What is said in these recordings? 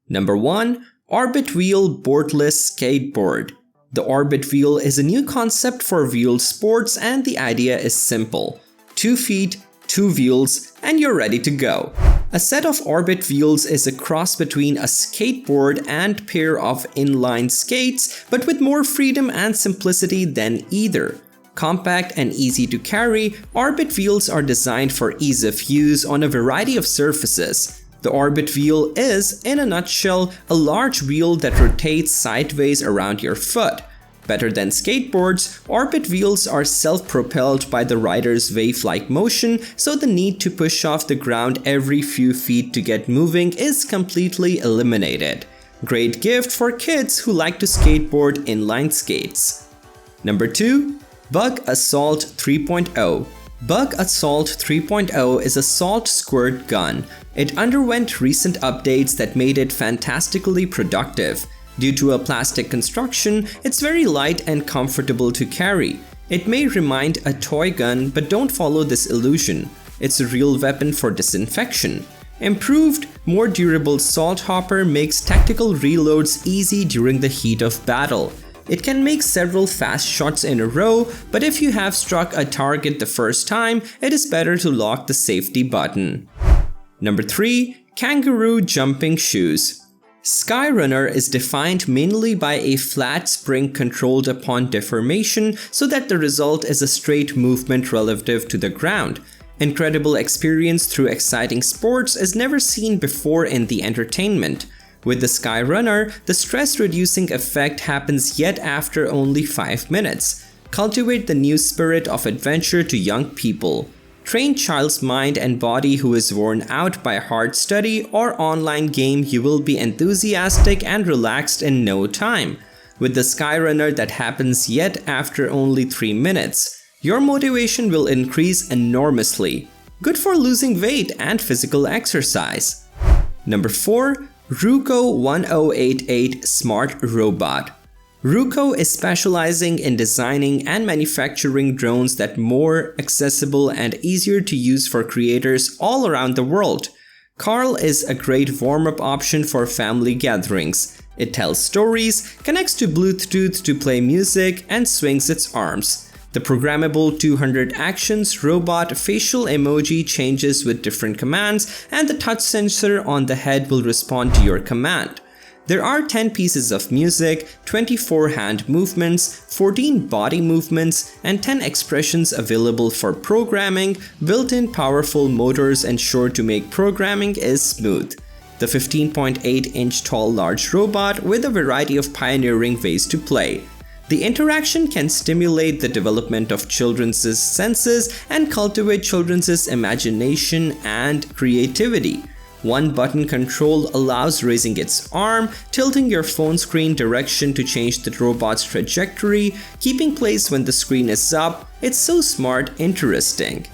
Number 1. Orbitwheel Boardless Skateboard. The Orbitwheel is a new concept for wheeled sports, and the idea is simple. 2 feet, 2 wheels, and you're ready to go. A set of Orbitwheels is a cross between a skateboard and pair of inline skates, but with more freedom and simplicity than either. Compact and easy to carry, Orbitwheels are designed for ease of use on a variety of surfaces. The Orbitwheel is, in a nutshell, a large wheel that rotates sideways around your foot. Better than skateboards, Orbitwheels are self-propelled by the rider's wave-like motion, so the need to push off the ground every few feet to get moving is completely eliminated. Great gift for kids who like to skateboard inline skates. Number 2. Bug Assault 3.0. Bug Assault 3.0 is a salt squirt gun. It underwent recent updates that made it fantastically productive. Due to a plastic construction, it's very light and comfortable to carry. It may remind a toy gun, but don't follow this illusion. It's a real weapon for disinfection. Improved, more durable salt hopper makes tactical reloads easy during the heat of battle. It can make several fast shots in a row, but if you have struck a target the first time, it is better to lock the safety button. Number 3. Kangaroo Jumping Shoes. Skyrunner is defined mainly by a flat spring controlled upon deformation so that the result is a straight movement relative to the ground. Incredible experience through exciting sports is never seen before in the entertainment. With the Skyrunner, the stress-reducing effect happens yet after only 5 minutes. Cultivate the new spirit of adventure to young people. Train child's mind and body who is worn out by hard study or online game. You will be enthusiastic and relaxed in no time. With the Skyrunner, that happens yet after only 3 minutes. Your motivation will increase enormously. Good for losing weight and physical exercise. Number 4. Ruko 1088 Smart Robot. Ruko is specializing in designing and manufacturing drones that are more accessible and easier to use for creators all around the world. Carl is a great warm-up option for family gatherings. It tells stories, connects to Bluetooth to play music, and swings its arms. The programmable 200 actions robot facial emoji changes with different commands, and the touch sensor on the head will respond to your command. There are 10 pieces of music, 24 hand movements, 14 body movements, and 10 expressions available for programming. Built-in powerful motors ensure to make programming is smooth. The 15.8-inch tall large robot with a variety of pioneering ways to play. The interaction can stimulate the development of children's senses and cultivate children's imagination and creativity. One button control allows raising its arm, tilting your phone screen direction to change the robot's trajectory, keeping place when the screen is up. It's so smart, interesting.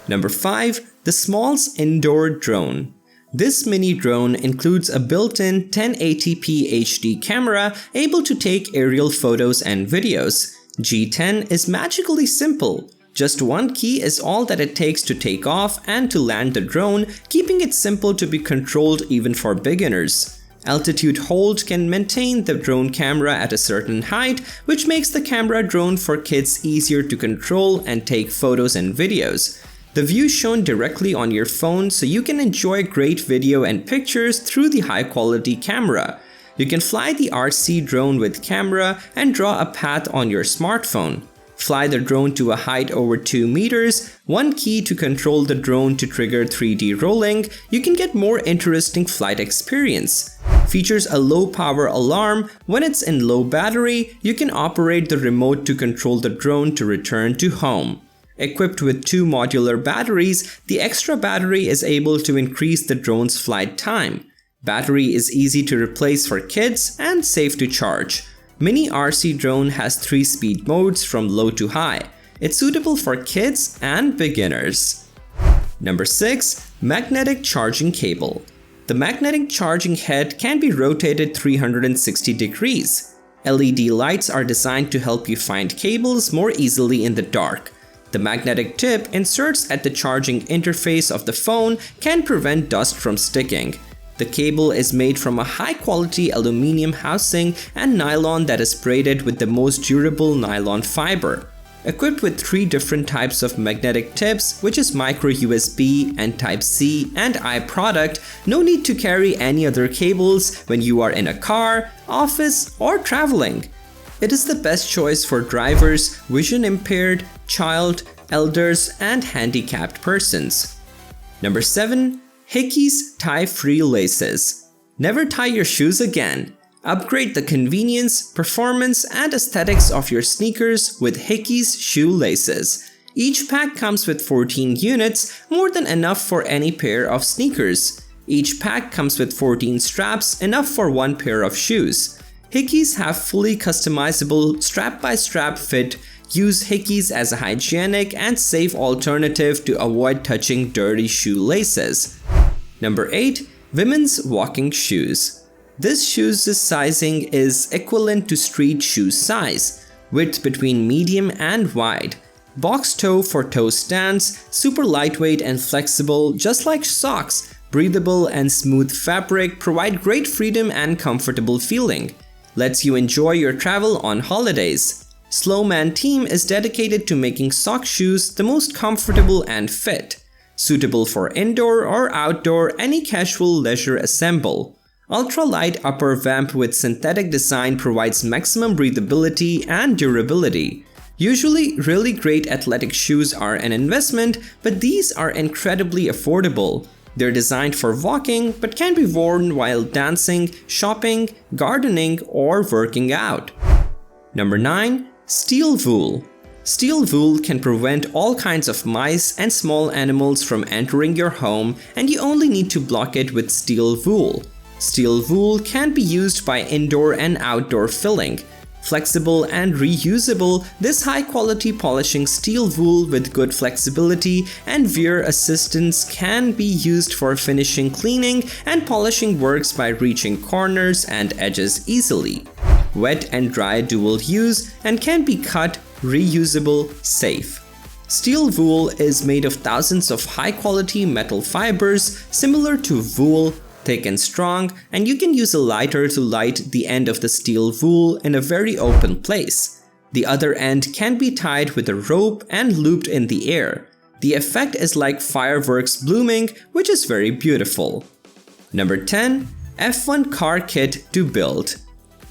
Number 5. The Smalls Indoor Drone. This mini drone includes a built-in 1080p HD camera able to take aerial photos and videos. G10 is magically simple. Just one key is all that it takes to take off and to land the drone, keeping it simple to be controlled even for beginners. Altitude hold can maintain the drone camera at a certain height, which makes the camera drone for kids easier to control and take photos and videos. The view shown directly on your phone, so you can enjoy great video and pictures through the high-quality camera. You can fly the RC drone with camera and draw a path on your smartphone. Fly the drone to a height over 2 meters, one key to control the drone to trigger 3D rolling. You can get more interesting flight experience. Features a low power alarm. When it's in low battery, you can operate the remote to control the drone to return to home. Equipped with 2 modular batteries, the extra battery is able to increase the drone's flight time. Battery is easy to replace for kids and safe to charge. Mini RC drone has 3 speed modes from low to high. It's suitable for kids and beginners. Number 6. Magnetic Charging Cable. The magnetic charging head can be rotated 360 degrees. LED lights are designed to help you find cables more easily in the dark. The magnetic tip inserts at the charging interface of the phone can prevent dust from sticking. The cable is made from a high-quality aluminum housing and nylon that is braided with the most durable nylon fiber. Equipped with 3 different types of magnetic tips, which is micro USB and Type-C and I product, no need to carry any other cables when you are in a car, office, or traveling. It is the best choice for drivers, vision impaired, child, elders, and handicapped persons. Number 7. HICKIES tie-free laces. Never tie your shoes again. Upgrade the convenience, performance, and aesthetics of your sneakers with HICKIES shoe laces. Each pack comes with 14 units, more than enough for any pair of sneakers. Each pack comes with 14 straps, enough for 1 pair of shoes. HICKIES have fully customizable strap-by-strap fit. Use HICKIES as a hygienic and safe alternative to avoid touching dirty shoe laces. Number 8. Women's walking shoes. This shoe's sizing is equivalent to street shoe size, width between medium and wide. Box toe for toe stands, super lightweight and flexible just like socks, breathable and smooth fabric provide great freedom and comfortable feeling. Lets you enjoy your travel on holidays. Slowman team is dedicated to making sock shoes the most comfortable and fit. Suitable for indoor or outdoor any casual leisure assemble. Ultra-light upper vamp with synthetic design provides maximum breathability and durability. Usually, really great athletic shoes are an investment, but these are incredibly affordable. They're designed for walking, but can be worn while dancing, shopping, gardening, or working out. Number 9. Steel wool. Steel wool can prevent all kinds of mice and small animals from entering your home, and you only need to block it with steel wool. Steel wool can be used by indoor and outdoor filling. Flexible and reusable, this high-quality polishing steel wool with good flexibility and wear assistance can be used for finishing cleaning and polishing works by reaching corners and edges easily. Wet and dry dual use and can be cut, reusable, safe. Steel wool is made of thousands of high-quality metal fibers similar to wool, thick and strong, and you can use a lighter to light the end of the steel wool in a very open place. The other end can be tied with a rope and looped in the air. The effect is like fireworks blooming, which is very beautiful. Number 10. F1 car kit to build.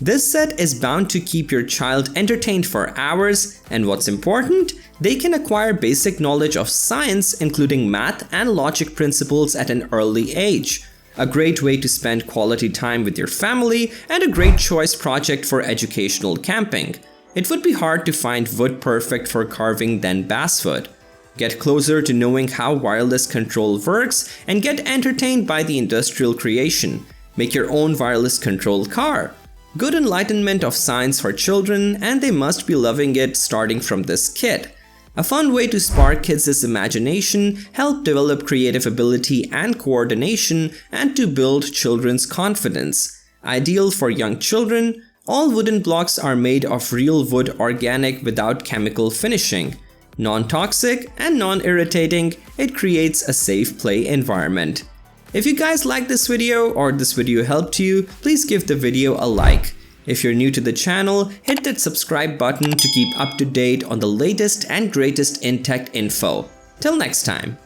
This set is bound to keep your child entertained for hours, and what's important, they can acquire basic knowledge of science including math and logic principles at an early age. A great way to spend quality time with your family and a great choice project for educational camping. It would be hard to find wood perfect for carving than basswood. Get closer to knowing how wireless control works and get entertained by the industrial creation. Make your own wireless control car. Good enlightenment of science for children, and they must be loving it starting from this kit. A fun way to spark kids' imagination, help develop creative ability and coordination, and to build children's confidence. Ideal for young children, all wooden blocks are made of real wood, organic without chemical finishing. Non-toxic and non-irritating, it creates a safe play environment. If you guys liked this video or this video helped you, please give the video a like. If you're new to the channel, hit that subscribe button to keep up to date on the latest and greatest in tech info. Till next time.